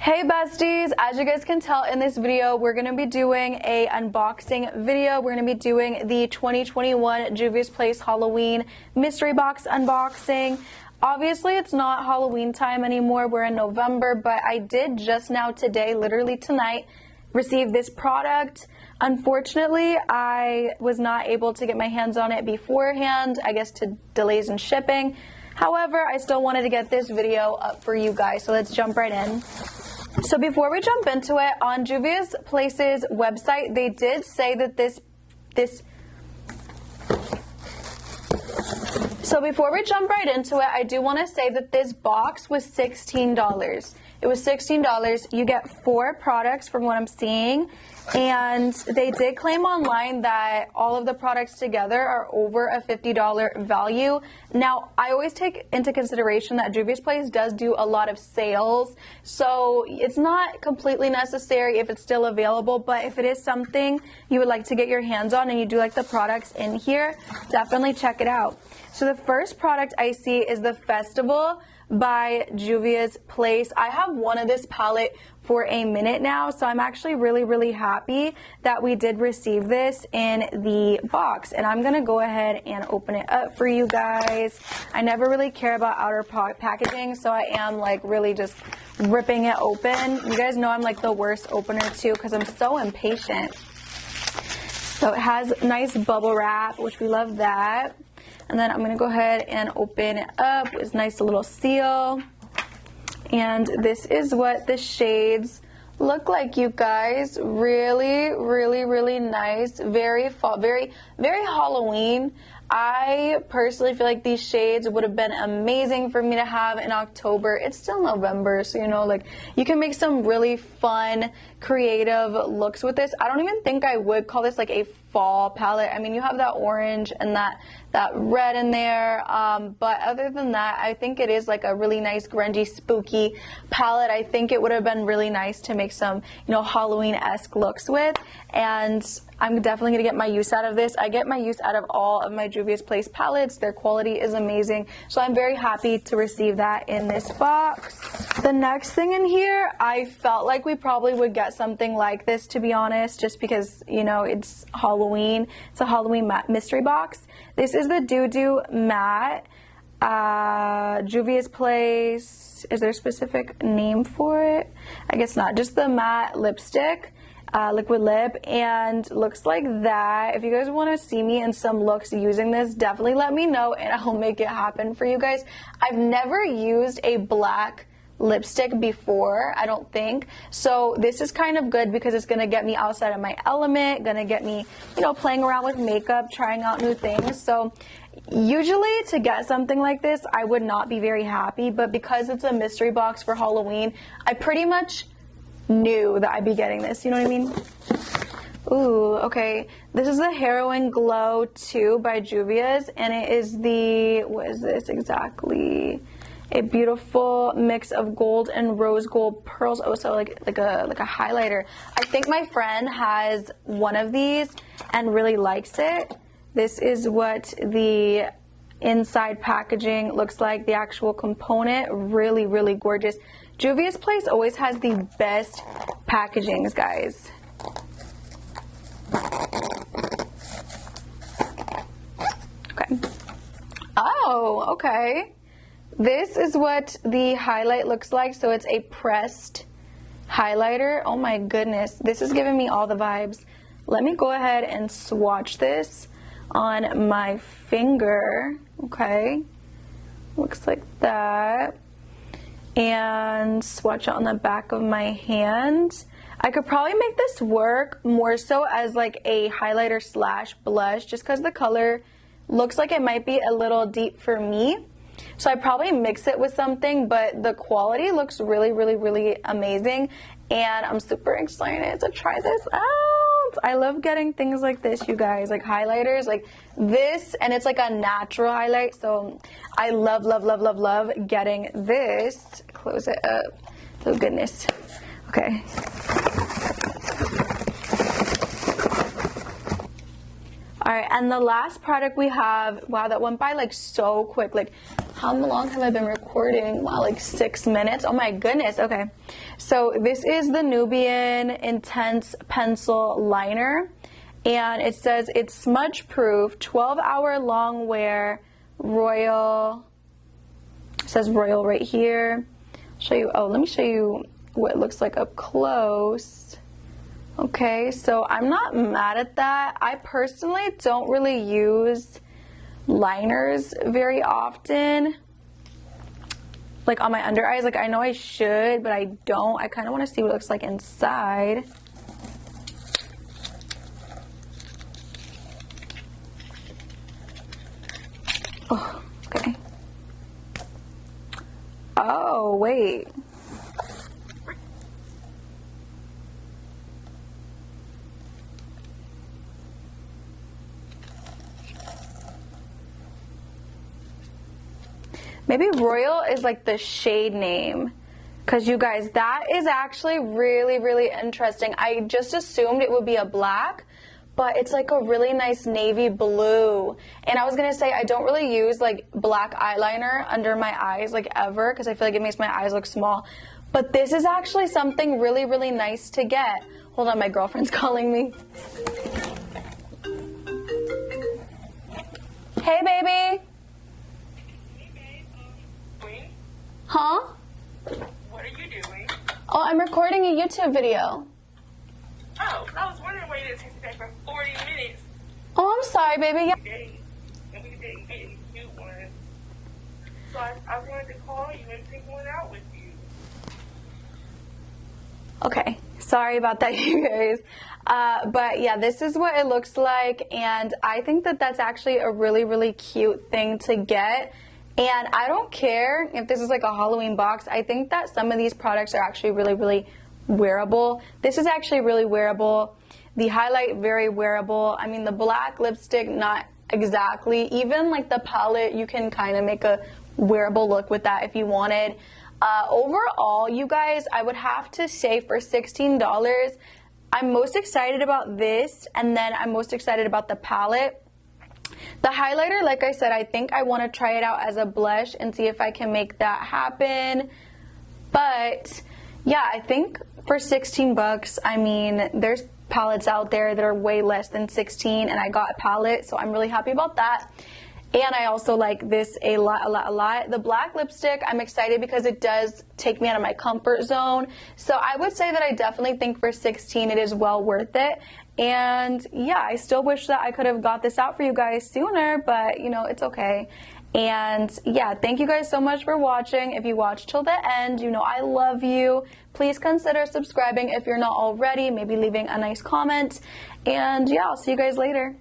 Hey besties, as you guys can tell in this video, we're going to be doing a unboxing video. We're going to be doing the 2021 JUVIA'S Place Halloween mystery box unboxing. Obviously, it's not Halloween time anymore. We're in November, but I did just now today, literally tonight, receive this product. Unfortunately, I was not able to get my hands on it beforehand, I guess to delays in shipping. However, I still wanted to get this video up for you guys, so let's jump right in. So before we jump into it, on JUVIA'S Place's website, they did say that So before we jump right into it, I do want to say that this box was $16. It was $16. You get 4 products from what I'm seeing. And they did claim online that all of the products together are over a $50 value. Now, I always take into consideration that JUVIA'S Place does do a lot of sales. So it's not completely necessary if it's still available. But if it is something you would like to get your hands on and you do like the products in here, definitely check it out. So the first product I see is the Festival by JUVIA'S Place. I have one of this palette for a minute now, so I'm actually really happy that we did receive this in the box. And I'm gonna go ahead and open it up for you guys. I never really care about outer packaging, so I am like really just ripping it open. You guys know I'm like the worst opener too because I'm so impatient. So it has nice bubble wrap, which we love that. And then I'm going to go ahead and open it up. It's a nice little seal. And this is what the shades look like, you guys. Really nice. Very fall, very Halloween. I personally feel like these shades would have been amazing for me to have in October. It's still November, so you know, like you can make some really fun, creative looks with this. I don't even think I would call this like a fall palette. I mean, you have that orange and that red in there, but other than that, I think it is like a really nice grungy, spooky palette. I think it would have been really nice to make some, you know, Halloween-esque looks with, and I'm definitely gonna get my use out of this. I get my use out of all of my JUVIA'S Place palettes. Their quality is amazing, so I'm very happy to receive that in this box. The next thing in here, I felt like we probably would get something like this, to be honest, just because, you know, it's Halloween. It's a Halloween mystery box. This is the Doo Matte, JUVIA'S Place. Is there a specific name for it? I guess not. Just the matte lipstick, liquid lip, and looks like that. If you guys want to see me in some looks using this, definitely let me know and I'll make it happen for you guys. I've never used a black lipstick before, I don't think, so this is kind of good because it's gonna get me outside of my element, gonna get me, you know, playing around with makeup, trying out new things. So usually to get something like this I would not be very happy, but because it's a mystery box for Halloween, I pretty much knew that I'd be getting this, you know what I mean? Ooh, okay, this is the Heroin Glow 2 by JUVIA'S, and it is the, what is this exactly? A beautiful mix of gold and rose gold pearls. Oh, so like a highlighter. I think my friend has one of these and really likes it. This is what the inside packaging looks like, the actual component. Really gorgeous. JUVIA'S Place always has the best packagings, guys. Okay. Oh, okay. This is what the highlight looks like. So it's a pressed highlighter. Oh my goodness. This is giving me all the vibes. Let me go ahead and swatch this on my finger. Okay. Looks like that. And swatch it on the back of my hand. I could probably make this work more so as like a highlighter slash blush, just because the color looks like it might be a little deep for me. So I probably mix it with something, but the quality looks really amazing, and I'm super excited to try this out. I love getting things like this, you guys, like highlighters like this, and it's like a natural highlight, so I love getting this. Close it up. Oh goodness. Okay. Alright, and the last product we have, wow, that went by like so quick. Like, how long have I been recording? recording. Wow, like 6 minutes. Oh my goodness. Okay. So this is the Nubian Intense Pencil Liner. And it says it's smudge proof, 12-hour long wear, royal. It says royal right here. Show you. Oh, let me show you what it looks like up close. Okay, so I'm not mad at that. I personally don't really use liners very often, like on my under eyes. Like, I know I should, but I don't. I kind of want to see what it looks like inside. Oh, okay. Oh, wait. Maybe Royal is like the shade name. Because you guys, that is actually really, really interesting. I just assumed it would be a black, but it's like a really nice navy blue. And I was going to say, I don't really use like black eyeliner under my eyes like ever, because I feel like it makes my eyes look small. But this is actually something really, really nice to get. Hold on, my girlfriend's calling me. Hey, baby. Huh? What are you doing? Oh, I'm recording a YouTube video. Oh, I was wondering why you didn't text me back for 40 minutes. Oh, I'm sorry, baby. And we didn't get any cute ones. So I wanted to call you and pick one out with you. Okay, sorry about that, you guys. But yeah, this is what it looks like, and I think that that's actually a really, really cute thing to get. And I don't care if this is like a Halloween box. I think that some of these products are actually really, really wearable. This is actually really wearable. The highlight, very wearable. I mean, the black lipstick, not exactly. Even like the palette, you can kind of make a wearable look with that if you wanted. Overall, you guys, I would have to say for $16, I'm most excited about this, and then I'm most excited about the palette. The highlighter, like I said, I think I want to try it out as a blush and see if I can make that happen. But yeah, I think for 16 bucks, I mean, there's palettes out there that are way less than 16, and I got a palette, so I'm really happy about that. And I also like this a lot. The black lipstick, I'm excited because it does take me out of my comfort zone. So I would say that I definitely think for 16 it is well worth it. And yeah, I still wish that I could have got this out for you guys sooner, but you know, it's okay. And yeah, thank you guys so much for watching. If you watched till the end, you know I love you. Please consider subscribing if you're not already, maybe leaving a nice comment. And yeah, I'll see you guys later.